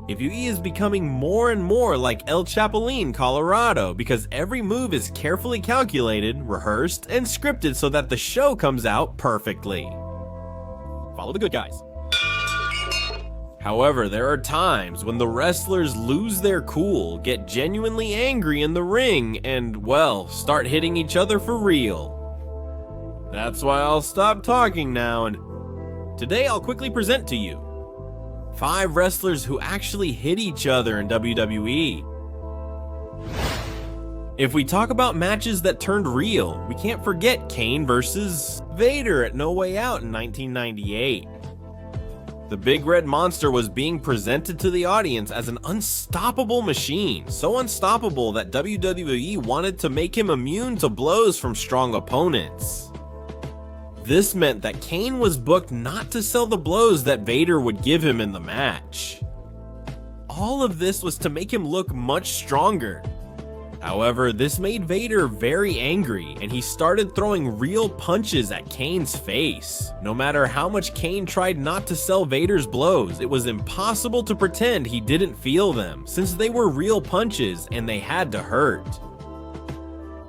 WWE is becoming more and more like El Chapulín, Colorado, because every move is carefully calculated, rehearsed, and scripted so that the show comes out perfectly. Follow the good guys. However, there are times when the wrestlers lose their cool, get genuinely angry in the ring, and, well, start hitting each other for real. That's why I'll stop talking now, and today I'll quickly present to you 5 wrestlers who actually hit each other in WWE. If we talk about matches that turned real, we can't forget Kane versus Vader at No Way Out in 1998. The Big Red Monster was being presented to the audience as an unstoppable machine, so unstoppable that WWE wanted to make him immune to blows from strong opponents. This meant that Kane was booked not to sell the blows that Vader would give him in the match. All of this was to make him look much stronger. However, this made Vader very angry, and he started throwing real punches at Kane's face. No matter how much Kane tried not to sell Vader's blows, it was impossible to pretend he didn't feel them, since they were real punches and they had to hurt.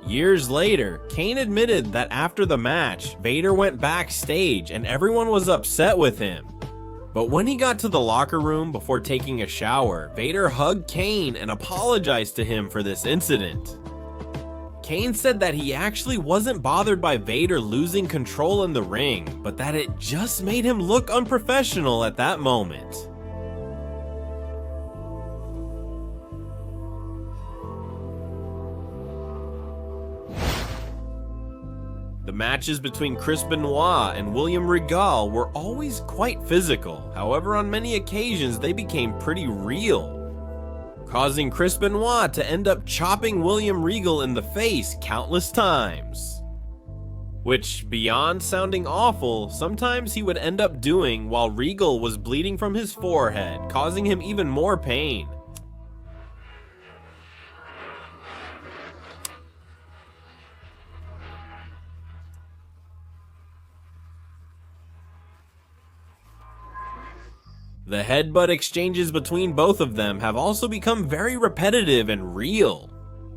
Years later, Kane admitted that after the match, Vader went backstage and everyone was upset with him. But when he got to the locker room before taking a shower, Vader hugged Kane and apologized to him for this incident. Kane said that he actually wasn't bothered by Vader losing control in the ring, but that it just made him look unprofessional at that moment. The matches between Chris Benoit and William Regal were always quite physical, however on many occasions they became pretty real, causing Chris Benoit to end up chopping William Regal in the face countless times. Which, beyond sounding awful, sometimes he would end up doing while Regal was bleeding from his forehead, causing him even more pain. The headbutt exchanges between both of them have also become very repetitive and real.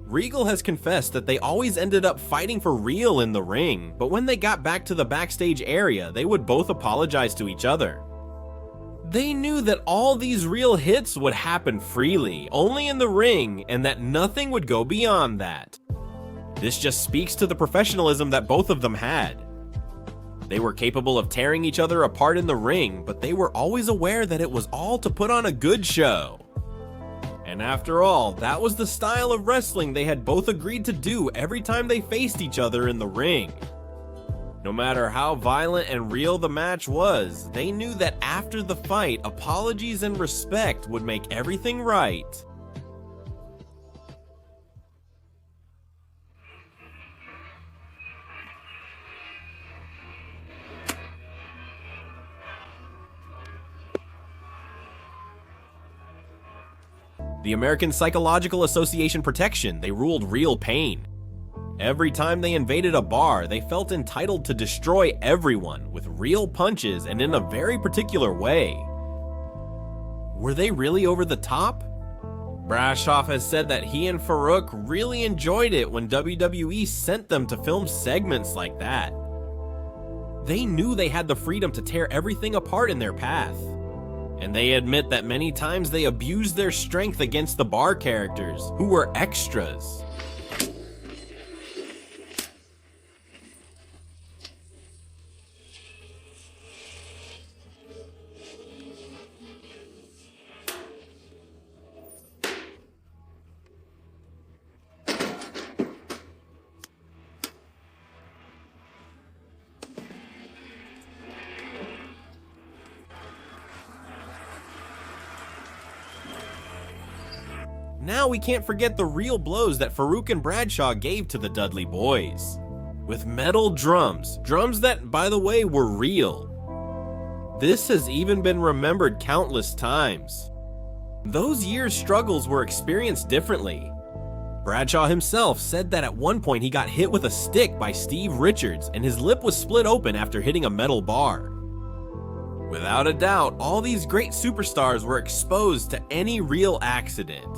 Regal has confessed that they always ended up fighting for real in the ring, but when they got back to the backstage area, they would both apologize to each other. They knew that all these real hits would happen freely, only in the ring, and that nothing would go beyond that. This just speaks to the professionalism that both of them had. They were capable of tearing each other apart in the ring, but they were always aware that it was all to put on a good show. And after all, that was the style of wrestling they had both agreed to do every time they faced each other in the ring. No matter how violent and real the match was, they knew that after the fight, apologies and respect would make everything right. The American Psychological Association protection, they ruled real pain. Every time they invaded a bar, they felt entitled to destroy everyone with real punches and in a very particular way. Were they really over the top? Brashoff has said that he and Farouk really enjoyed it when WWE sent them to film segments like that. They knew they had the freedom to tear everything apart in their path. And they admit that many times they abused their strength against the bar characters, who were extras. Now we can't forget the real blows that Farouk and Bradshaw gave to the Dudley Boys. With metal drums that, by the way, were real. This has even been remembered countless times. Those years' struggles were experienced differently. Bradshaw himself said that at one point he got hit with a stick by Steve Richards and his lip was split open after hitting a metal bar. Without a doubt, all these great superstars were exposed to any real accident.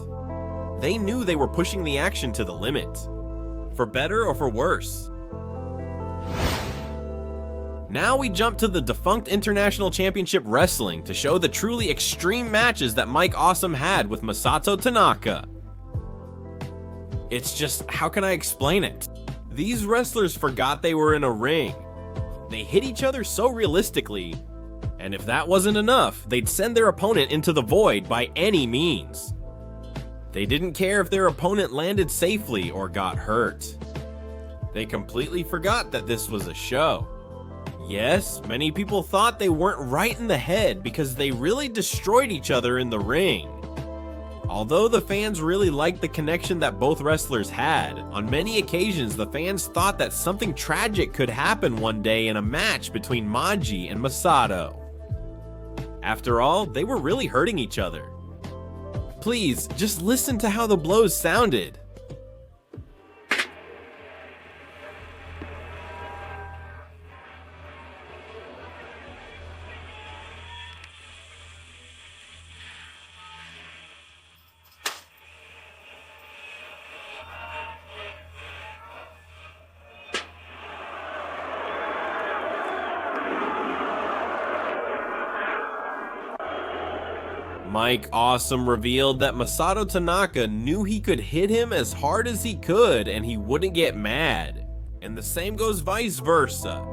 They knew they were pushing the action to the limit, for better or for worse. Now we jump to the defunct International Championship Wrestling to show the truly extreme matches that Mike Awesome had with Masato Tanaka. It's just, how can I explain it? These wrestlers forgot they were in a ring. They hit each other so realistically, and if that wasn't enough, they'd send their opponent into the void by any means. They didn't care if their opponent landed safely or got hurt. They completely forgot that this was a show. Yes, many people thought they weren't right in the head because they really destroyed each other in the ring. Although the fans really liked the connection that both wrestlers had, on many occasions the fans thought that something tragic could happen one day in a match between Maji and Masato. After all, they were really hurting each other. Please, just listen to how the blows sounded. Mike Awesome revealed that Masato Tanaka knew he could hit him as hard as he could and he wouldn't get mad, and the same goes vice versa.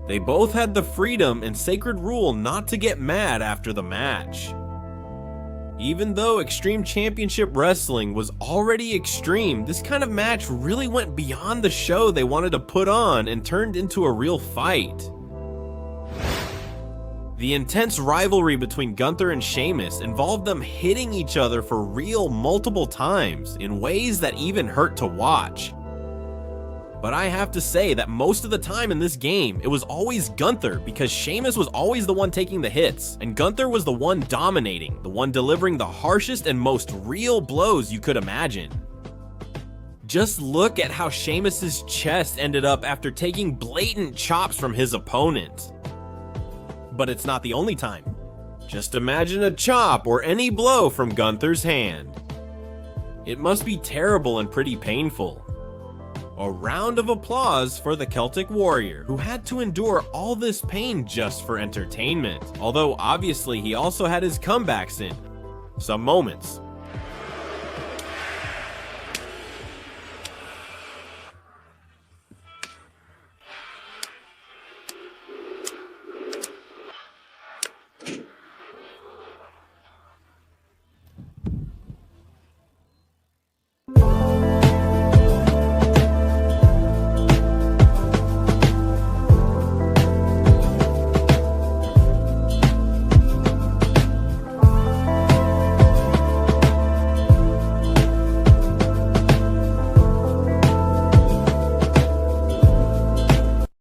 They both had the freedom and sacred rule not to get mad after the match. Even though Extreme Championship Wrestling was already extreme, this kind of match really went beyond the show they wanted to put on and turned into a real fight. The intense rivalry between Gunther and Sheamus involved them hitting each other for real multiple times in ways that even hurt to watch. But I have to say that most of the time in this game, it was always Gunther because Sheamus was always the one taking the hits, and Gunther was the one dominating, the one delivering the harshest and most real blows you could imagine. Just look at how Sheamus's chest ended up after taking blatant chops from his opponent. But it's not the only time. Just imagine a chop or any blow from Gunther's hand. It must be terrible and pretty painful. A round of applause for the Celtic Warrior, who had to endure all this pain just for entertainment, although obviously he also had his comebacks in some moments.